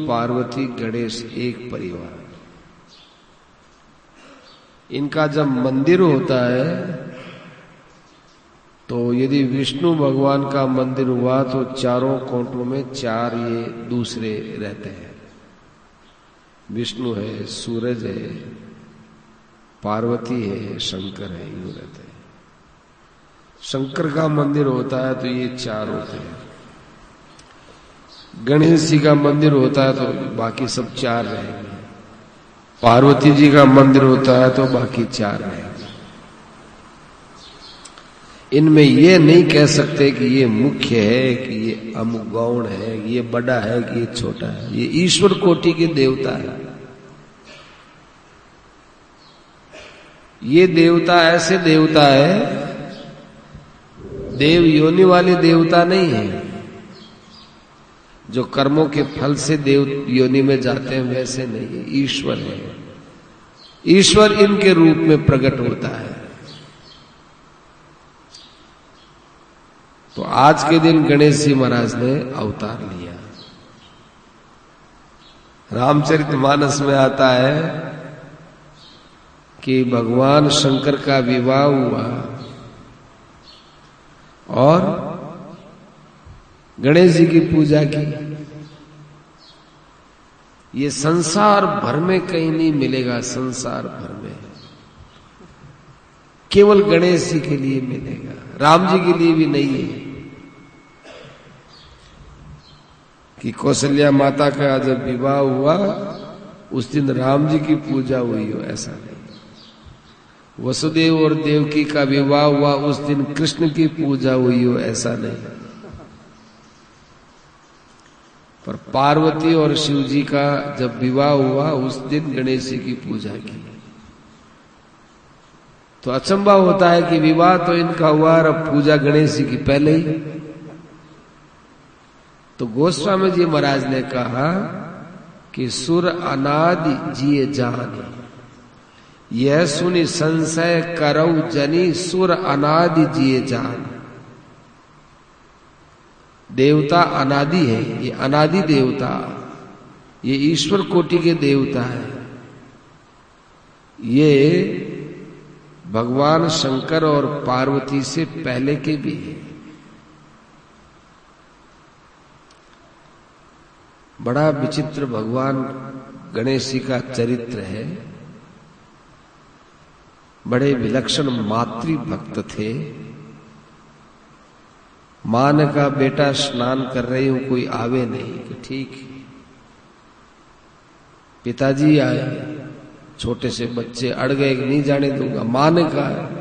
पार्वती गणेश एक परिवार। इनका जब मंदिर होता है तो यदि विष्णु भगवान का मंदिर हुआ तो चारों कोटों में चार ये दूसरे रहते हैं। विष्णु है, सूरज है, पार्वती है, शंकर है, यूं रहते हैं। शंकर का मंदिर होता है तो ये चार होते हैं। गणेश जी का मंदिर होता है तो बाकी सब चार रहेंगे। पार्वती जी का मंदिर होता है तो बाकी चार रहेंगे। इनमें ये नहीं कह सकते कि ये मुख्य है, कि ये अमुगौण है, ये बड़ा है, कि ये छोटा है। ये ईश्वर कोटि के देवता है। ये देवता ऐसे देवता है, देव योनि वाले देवता नहीं है जो कर्मों के फल से देव योनि में जाते हैं, वैसे नहीं है। ईश्वर है। ईश्वर इनके रूप में प्रकट होता है। तो आज के दिन गणेश जी महाराज ने अवतार लिया। रामचरितमानस में आता है कि भगवान शंकर का विवाह हुआ और गणेश जी की पूजा की। ये संसार भर में कहीं नहीं मिलेगा। संसार भर में केवल गणेश जी के लिए मिलेगा, राम जी के लिए भी नहीं है। कि कौशल्या माता का जब विवाह हुआ उस दिन राम जी की पूजा हुई हो, ऐसा नहीं। वसुदेव और देवकी का विवाह हुआ उस दिन कृष्ण की पूजा हुई हो, ऐसा नहीं। पर पार्वती और शिव जी का जब विवाह हुआ उस दिन गणेश जी की पूजा की। तो अचंभा होता है कि विवाह तो इनका हुआ और अब पूजा गणेश जी की पहले ही। तो गोस्वामी जी महाराज ने कहा कि सुर अनादि जिए जाने, यह सुनी संशय करऊ जनी, सुर अनादि जिए जान। देवता अनादि है, ये अनादि देवता, ये ईश्वर कोटि के देवता है। ये भगवान शंकर और पार्वती से पहले के भी हैं। बड़ा विचित्र भगवान गणेश जी का चरित्र है। बड़े विलक्षण मातृ भक्त थे। मां ने कहा बेटा स्नान कर रही हूं, कोई आवे नहीं। कि ठीक। पिताजी आए, छोटे से बच्चे अड़ गए कि नहीं जाने दूंगा। मां ने कहा,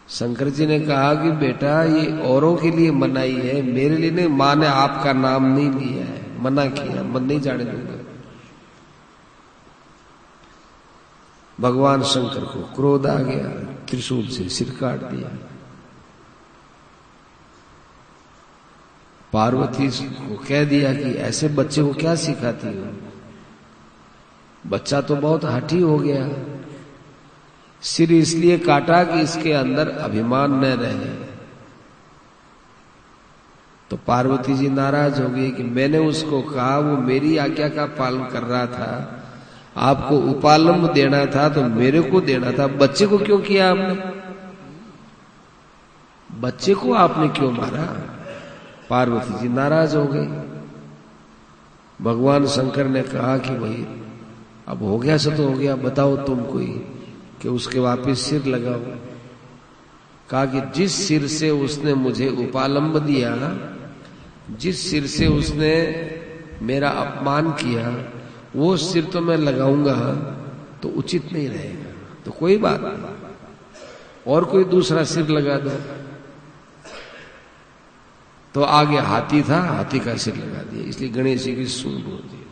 शंकर जी ने कहा कि बेटा ये औरों के लिए मनाही है, मेरे लिए नहीं। मां ने आपका नाम नहीं लिया है, मना किया, मन नहीं जाने दूंगा। भगवान शंकर को क्रोध आ गया, त्रिशूल से सिर काट दिया। पार्वती को कह दिया कि ऐसे बच्चे को क्या सिखाती हो, बच्चा तो बहुत हठी हो गया। सिर इसलिए काटा कि इसके अंदर अभिमान न रहे। तो पार्वती जी नाराज हो गई कि मैंने उसको कहा, वो मेरी आज्ञा का पालन कर रहा था, आपको उपालंब देना था तो मेरे को देना था, बच्चे को क्यों किया आपने? बच्चे को आपने क्यों मारा? पार्वती जी नाराज हो गई। भगवान शंकर ने कहा कि भाई अब हो गया सो तो हो गया, बताओ तुम कोई कि उसके वापिस सिर लगाओ। कहा कि जिस सिर से उसने मुझे उपालंब दिया, जिस सिर से उसने मेरा अपमान किया, वो सिर तो मैं लगाऊंगा तो उचित नहीं रहेगा। तो कोई बात नहीं, और कोई दूसरा सिर लगा दो। तो आगे हाथी था, हाथी का सिर लगा दिया। इसलिए गणेश जी की सूंड होती है।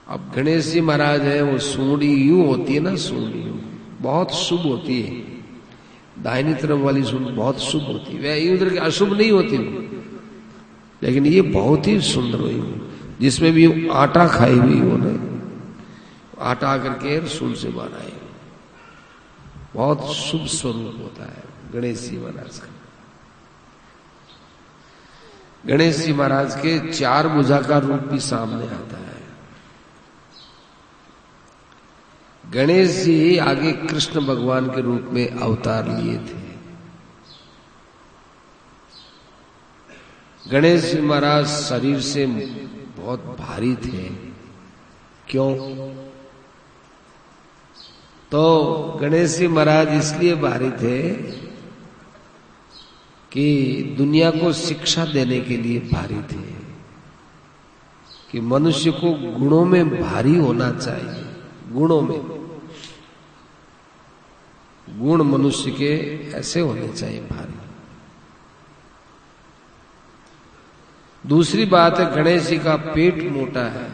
अब गणेश जी महाराज है, वो सूंड यूं होती है ना, सूंड यूं बहुत शुभ होती है। दाहिनी तरफ वाली सूंड बहुत शुभ होती है, वह उधर की अशुभ नहीं होती। लेकिन ये बहुत ही सुंदर हुई, जिसमें भी आटा खाई हुई उन्होंने, आटा आकर के सूंड से बनाई। बहुत शुभ स्वरूप होता है गणेश जी महाराज का। गणेश जी महाराज के 4 भुजा का रूप भी सामने आता है। गणेश जी आगे कृष्ण भगवान के रूप में अवतार लिए थे। गणेश जी महाराज शरीर से बहुत भारी थे। क्यों? तो गणेश जी महाराज इसलिए भारी थे कि दुनिया को शिक्षा देने के लिए भारी थे कि मनुष्य को गुणों में भारी होना चाहिए। गुणों में गुण मनुष्य के ऐसे होने चाहिए भारी। दूसरी बात है, गणेश जी का पेट मोटा है,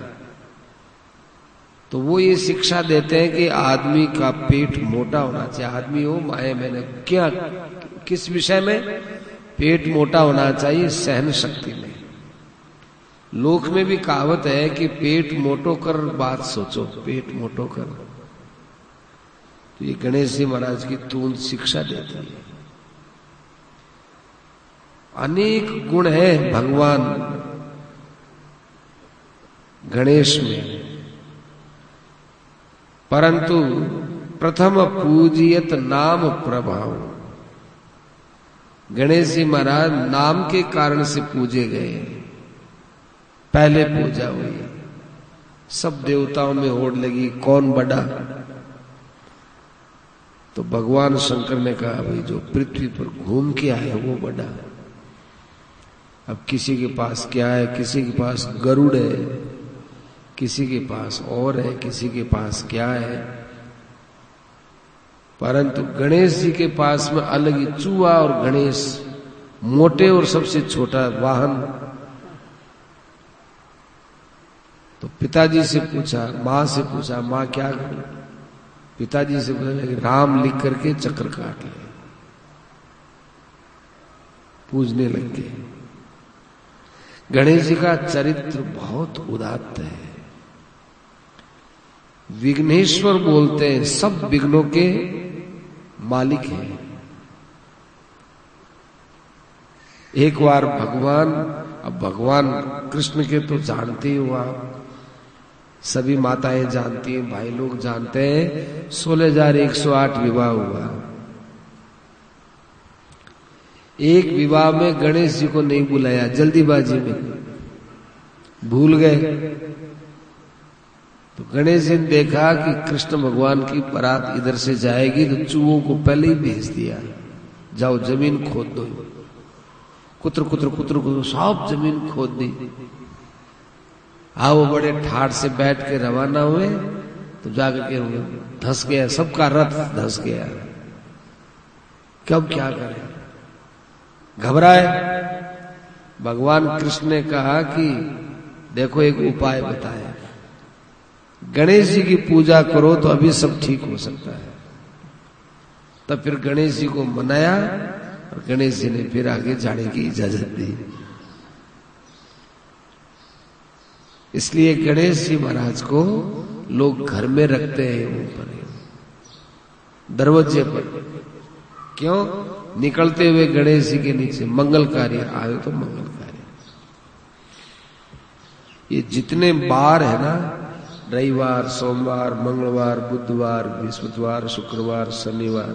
तो वो ये शिक्षा देते हैं कि आदमी का पेट मोटा होना चाहिए। आदमी हो माए मैंने क्या, किस विषय में? पेट मोटा होना चाहिए सहन शक्ति में। लोक में भी कहावत है कि पेट मोटो कर बात सोचो, पेट मोटो कर। तो ये गणेश जी महाराज की तून शिक्षा देती है। अनेक गुण है भगवान गणेश में, परंतु प्रथम पूजियत नाम प्रभाव। गणेश जी महाराज नाम के कारण से पूजे गए, पहले पूजा हुई। सब देवताओं में होड़ लगी कौन बड़ा, तो भगवान शंकर ने कहा भाई जो पृथ्वी पर घूम के आए वो बड़ा। अब किसी के पास क्या है, किसी के पास गरुड़ है, किसी के पास और है, किसी के पास क्या है, परंतु गणेश जी के पास में अलग ही चूहा और गणेश, मोटे और सबसे छोटा वाहन। तो पिताजी से पूछा, माँ से पूछा, माँ क्या करूं? पिताजी से बोले राम लिख करके चक्र काट ले। पूजने लग गए। गणेश जी का चरित्र बहुत उदात्त है। विघ्नेश्वर बोलते हैं, सब विघ्नों के मालिक हैं। एक बार भगवान, अब भगवान कृष्ण के तो जानते ही हो आप, सभी माताएं जानती हैं, भाई लोग जानते हैं, 16,108 विवाह हुआ। एक विवाह में गणेश जी को नहीं बुलाया, जल्दीबाजी में भूल गए। तो गणेश जी ने देखा कि कृष्ण भगवान की बारात इधर से जाएगी, तो चूहों को पहले ही भेज दिया, जाओ जमीन खोद दो। कुत्र कुत्र कुत्र कुत्र सब जमीन खोद दी। वो बड़े ठाठ से बैठ के रवाना हुए, तो जाकर के धंस गया, सबका रथ धंस गया। कब क्या करें, घबराए। भगवान कृष्ण ने कहा कि देखो एक उपाय बताया, गणेश जी की पूजा करो तो अभी सब ठीक हो सकता है। तब फिर गणेश जी को मनाया और गणेश जी ने फिर आगे जाने की इजाजत दी। इसलिए गणेश जी महाराज को लोग घर में रखते हैं, ऊपर दरवाजे पर। क्यों? निकलते हुए गणेश जी के नीचे मंगल कार्य आए तो मंगल कार्य। ये जितने बार है ना, रविवार, सोमवार, मंगलवार, बुधवार, बृहस्पतिवार, शुक्रवार, शनिवार,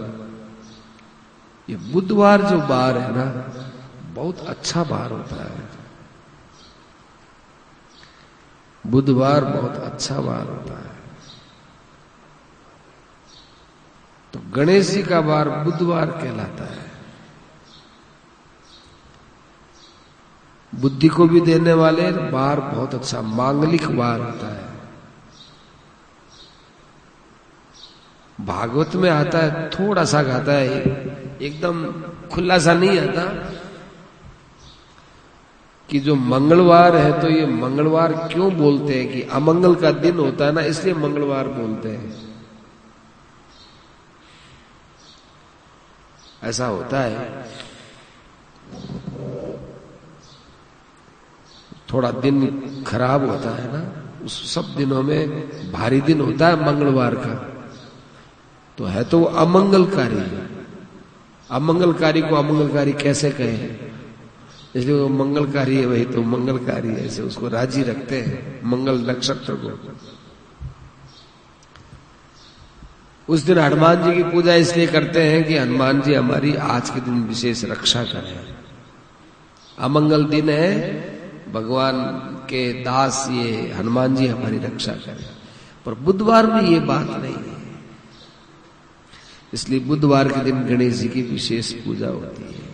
ये बुधवार जो बार है ना, बहुत अच्छा बार होता है। बुधवार बहुत अच्छा बार होता है। तो गणेश जी का बार बुधवार कहलाता है। बुद्धि को भी देने वाले बार बहुत अच्छा मांगलिक बार होता है। भागवत में आता है, थोड़ा सा आता है, एकदम खुला सा नहीं आता, कि जो मंगलवार है, तो ये मंगलवार क्यों बोलते हैं कि अमंगल का दिन होता है ना, इसलिए मंगलवार बोलते हैं। ऐसा होता है। थोड़ा दिन खराब होता है ना, उस सब दिनों में भारी दिन होता है मंगलवार का, तो है तो अमंगलकारी। अमंगलकारी को अमंगलकारी कैसे कहें? इसलिए वो मंगलकारी है, वही तो मंगलकारी है, ऐसे उसको राजी रखते हैं मंगल नक्षत्र को। उस दिन हनुमान जी की पूजा इसलिए करते हैं कि हनुमान जी हमारी आज के दिन विशेष रक्षा करें। अमंगल दिन है, भगवान के दास ये हनुमान जी हमारी रक्षा करें। पर बुधवार में ये बात नहीं है, इसलिए बुधवार के दिन गणेश जी की विशेष पूजा होती है।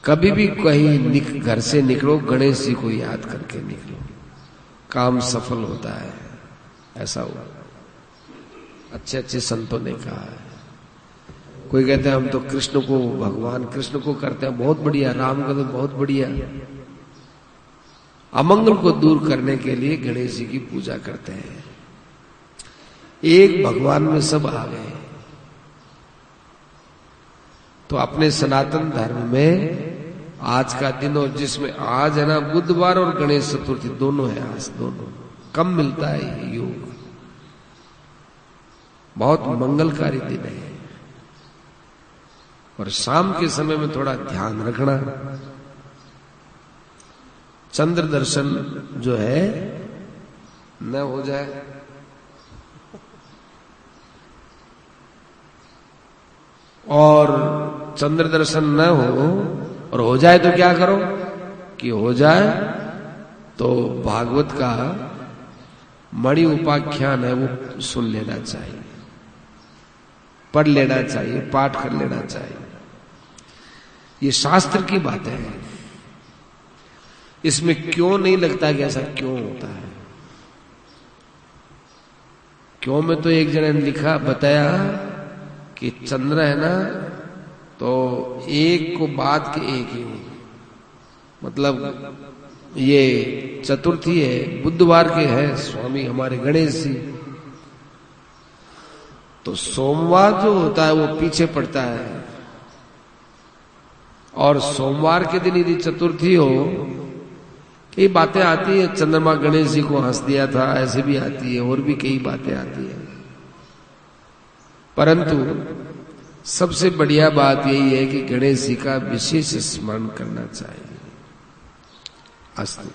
कभी भी कहीं घर से निकलो, गणेश जी को याद करके निकलो, काम सफल होता है। ऐसा हुआ, अच्छे अच्छे संतों ने कहा है। कोई कहते हैं हम तो कृष्ण को, भगवान कृष्ण को करते हैं, बहुत बढ़िया, राम का तो बहुत बढ़िया। अमंगल को दूर करने के लिए गणेश जी की पूजा करते हैं। एक भगवान में सब आ गए। तो अपने सनातन धर्म में आज का दिन, और जिसमें आज है ना बुधवार और गणेश चतुर्थी दोनों है, आज दोनों कम मिलता है ये योग, बहुत मंगलकारी दिन है। और शाम के समय में थोड़ा ध्यान रखना, चंद्र दर्शन जो है न हो जाए, और चंद्र दर्शन न हो, और हो जाए तो क्या करो कि हो जाए तो भागवत का मणि उपाख्यान है वो सुन लेना चाहिए, पढ़ लेना चाहिए, पाठ कर लेना चाहिए। ये शास्त्र की बातें हैं, इसमें क्यों नहीं लगता कि ऐसा क्यों होता है। क्यों में तो एक जने ने लिखा, बताया कि चंद्र है ना तो एक को बाद के एक ही, मतलब ये चतुर्थी है, बुधवार के है स्वामी हमारे गणेश जी, तो सोमवार जो होता है वो पीछे पड़ता है। और सोमवार के दिन यदि चतुर्थी हो, कई बातें आती है, चंद्रमा गणेश जी को हंस दिया था, ऐसे भी आती है, और भी कई बातें आती है। परंतु सबसे बढ़िया बात यही है कि गणेश जी का विशेष स्मरण करना चाहिए। अस्तु।